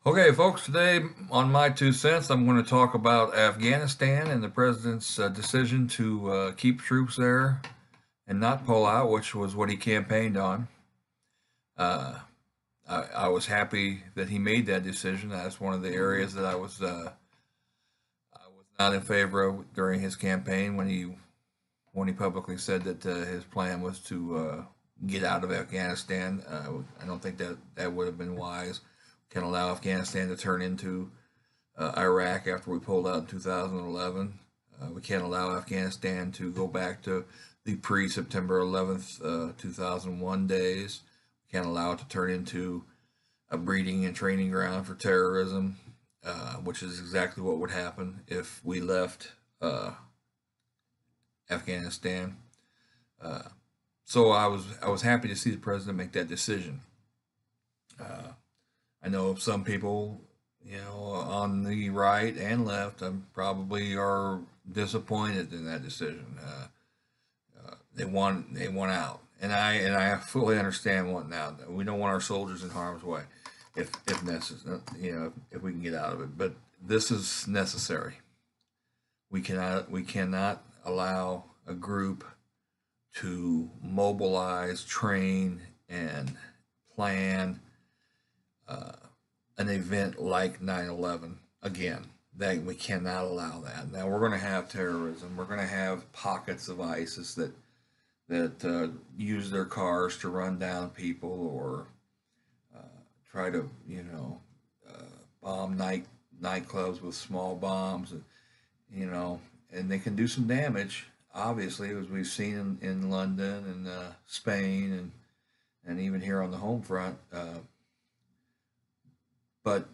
Okay, folks, today on my 2 cents, I'm going to talk about Afghanistan and the president's decision to keep troops there and not pull out, which was what he campaigned on. Uh, I was happy that he made that decision. That's one of the areas that I was not in favor of during his campaign when he publicly said that his plan was to get out of Afghanistan. I don't think that would have been wise. Can allow Afghanistan to turn into Iraq after we pulled out in 2011. We can't allow Afghanistan to go back to the pre-September 11th, 2001 days. We can't allow it to turn into a breeding and training ground for terrorism, which is exactly what would happen if we left Afghanistan. Uh, so I was happy to see the president make that decision. Uh, I know some people, on the right and left, probably are disappointed in that decision. They want out, and I fully understand wanting out. We don't want our soldiers in harm's way, if necessary. If we can get out of it, but this is necessary. We cannot allow a group to mobilize, train, and plan uh, an event like 9/11 again. That we cannot allow that. Now we're going to have terrorism. We're going to have pockets of ISIS that use their cars to run down people or try to uh, bomb nightclubs with small bombs. You know, and they can do some damage. Obviously, as we've seen in London and Spain and even here on the home front. But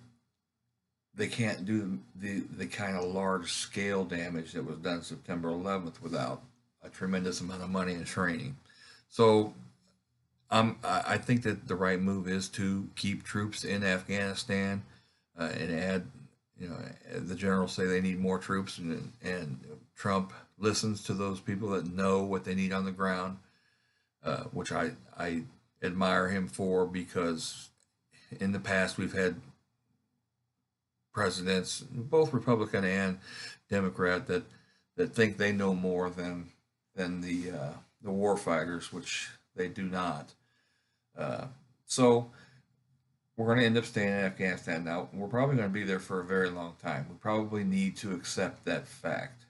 they can't do the kind of large scale damage that was done September 11th without a tremendous amount of money and training. So I think that the right move is to keep troops in Afghanistan and add. The generals say they need more troops, and Trump listens to those people that know what they need on the ground, which I admire him for because in the past we've had presidents, both Republican and Democrat, that think they know more than the war fighters, which they do not. So we're going to end up staying in Afghanistan. Now we're probably going to be there for a very long time. We probably need to accept that fact.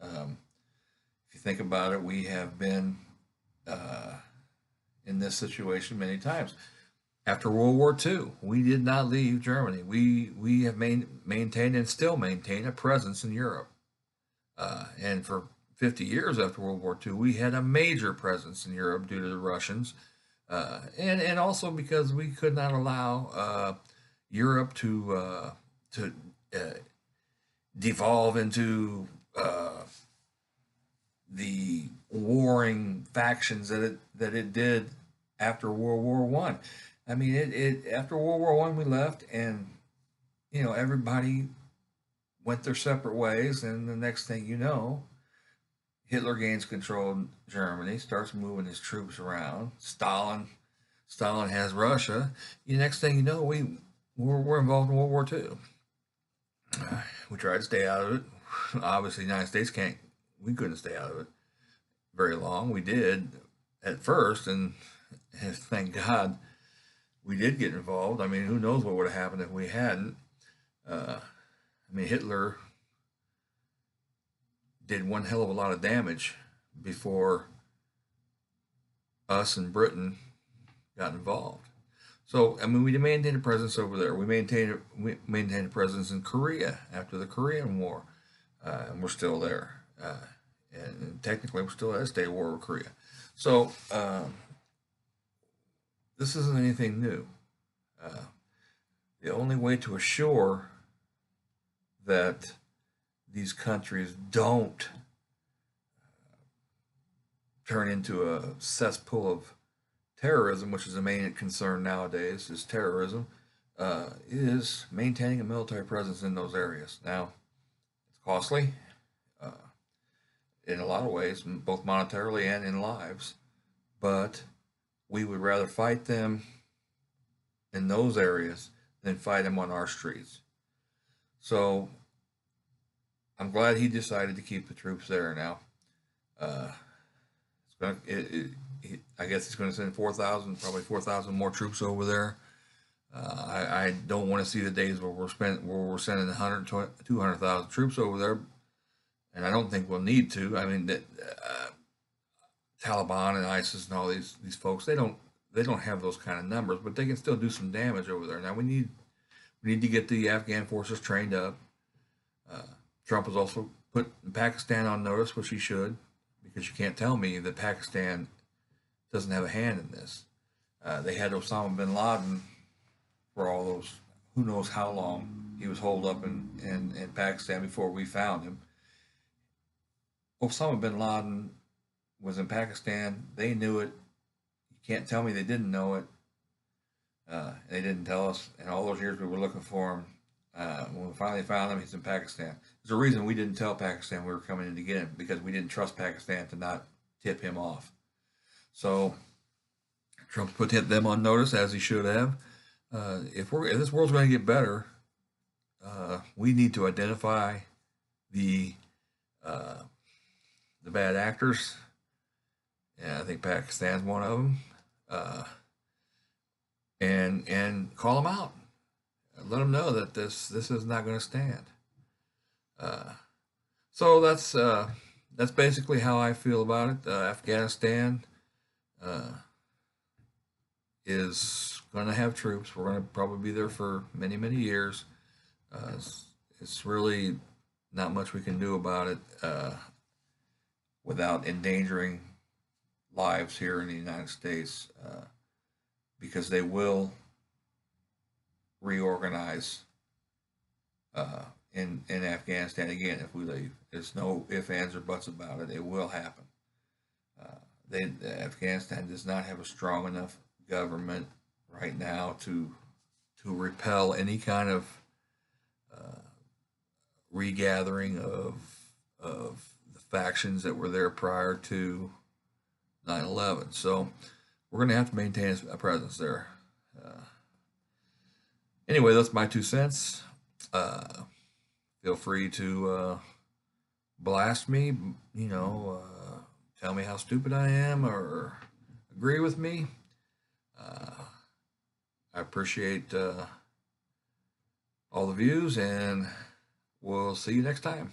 If you think about it, we have been uh, in this situation many times. After World War II, we did not leave Germany. We have maintained and still maintain a presence in Europe. And for 50 years after World War II, we had a major presence in Europe due to the Russians, and also because we could not allow Europe to uh, devolve into the warring factions that it did after World War One. I mean, it after World War One we left, and everybody went their separate ways, and the next thing you know, Hitler gains control of Germany, starts moving his troops around. Stalin has Russia. The next thing you know, we're involved in World War Two. We tried to stay out of it. Obviously, the United States can't. We couldn't stay out of it very long. We did at first, and thank God we did get involved. I mean, who knows what would have happened if we hadn't? I mean, Hitler did one hell of a lot of damage before us and Britain got involved. So, I mean, we maintained a presence over there. We maintained a presence in Korea after the Korean War, and we're still there. And technically, we're still at a state of war with Korea. So, this isn't anything new. Uh, the only way to assure that these countries don't turn into a cesspool of terrorism, which is the main concern nowadays, is terrorism, is maintaining a military presence in those areas. Now, it's costly uh, in a lot of ways, both monetarily and in lives, but we would rather fight them in those areas than fight them on our streets. So I'm glad he decided to keep the troops there now. Uh, it's gonna, I guess he's going to send 4,000, probably 4,000 more troops over there. I don't want to see the days where we're sending 100, 200,000 troops over there, and I don't think we'll need to. I mean, Taliban and ISIS and all these folks, they don't have those kind of numbers, but they can still do some damage over there. Now we need to get the Afghan forces trained up. Uh, Trump has also put Pakistan on notice, which he should, because you can't tell me that Pakistan doesn't have a hand in this. They had Osama bin Laden for all those, who knows how long he was holed up in Pakistan before we found him. Osama bin Laden was in Pakistan. They knew it. You can't tell me they didn't know it. They didn't tell us. And all those years we were looking for him, when we finally found him, he's in Pakistan. There's a reason we didn't tell Pakistan we were coming in to get him, because we didn't trust Pakistan to not tip him off. So Trump put them on notice, as he should have. If this world's going to get better, we need to identify the bad actors. And I think Pakistan's one of them. And call them out. Let them know that this is not going to stand. So that's basically how I feel about it. Afghanistan is going to have troops. We're going to probably be there for many, many years. It's really not much we can do about it without endangering lives here in the United States, because they will reorganize in Afghanistan again if we leave. There's no ifs, ands, or buts about it. It will happen. Afghanistan does not have a strong enough government right now to repel any kind of regathering of the factions that were there prior to 9/11. So we're going to have to maintain a presence there. Anyway, that's my 2 cents. Feel free to blast me, tell me how stupid I am or agree with me. I appreciate all the views, and we'll see you next time.